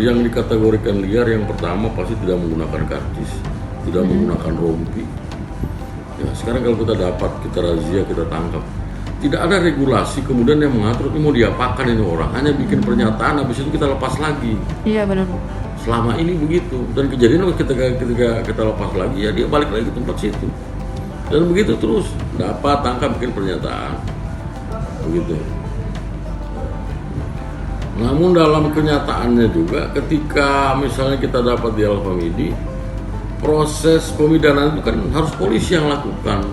yang dikategorikan liar yang pertama pasti tidak menggunakan karcis, tidak menggunakan rompi. Ya, sekarang kalau kita dapat, kita razia, kita tangkap, tidak ada regulasi kemudian yang mengatur ini mau diapakan ini orang, hanya bikin pernyataan, habis itu kita lepas lagi. Iya benar. Selama ini begitu, dan kejadian ketika kita lepas lagi ya dia balik lagi ke tempat situ, dan begitu terus dapat, tangkap, bikin pernyataan, begitu. Namun dalam kenyataannya juga ketika misalnya kita dapat di Alfamidi, proses pemidanaan itu kan harus polisi yang lakukan.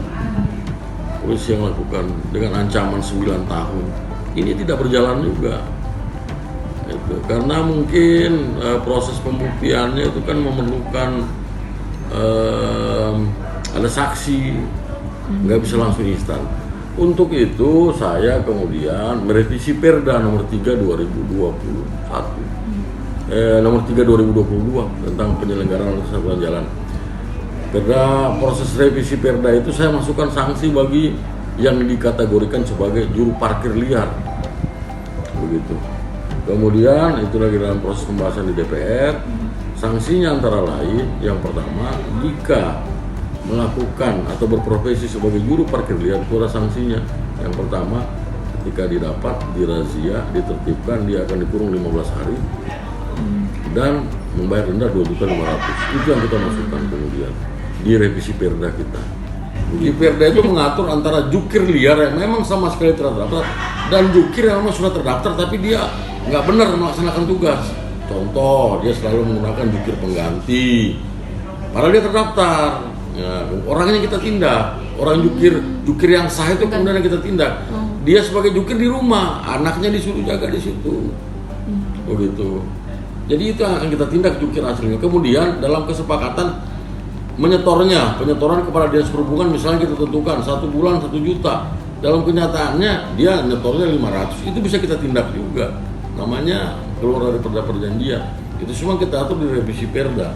Polisi yang lakukan dengan ancaman 9 tahun. Ini tidak berjalan juga. Itu karena mungkin proses pembuktiannya itu kan memerlukan ada saksi, nggak bisa langsung instan. Untuk itu saya kemudian merevisi Perda nomor 3 2021, nomor 3 2022 tentang penyelenggaraan lalu jalan. Perda, proses revisi Perda itu saya masukkan sanksi bagi yang dikategorikan sebagai juru parkir liar, begitu. Kemudian itu lagi dalam proses pembahasan di DPR. Sanksinya antara lain yang pertama, jika melakukan atau berprofesi sebagai juru parkir liar itu ada sanksinya. Yang pertama, ketika didapat, dirazia, ditertibkan, dia akan dikurung 15 hari dan membayar denda 2.500.000. Itu yang kita masukkan kemudian di revisi Perda kita. Di Perda itu mengatur antara jukir liar yang memang sama sekali terdaftar dan jukir yang memang sudah terdaftar tapi dia nggak benar melaksanakan tugas. Contoh, dia selalu menggunakan jukir pengganti, padahal dia terdaftar. Ya, orangnya kita tindak. Orang jukir yang sah itu kemudian kita tindak. Dia sebagai jukir di rumah, anaknya disuruh jaga di situ. Begitu. Jadi itu yang akan kita tindak jukir aslinya. Kemudian dalam kesepakatan penyetoran kepada dinas perhubungan misalnya kita tentukan 1 bulan 1 juta. Dalam kenyataannya dia nyetornya 500. Itu bisa kita tindak juga. Namanya keluar dari perda perjanjian. Itu semua kita atur di revisi Perda.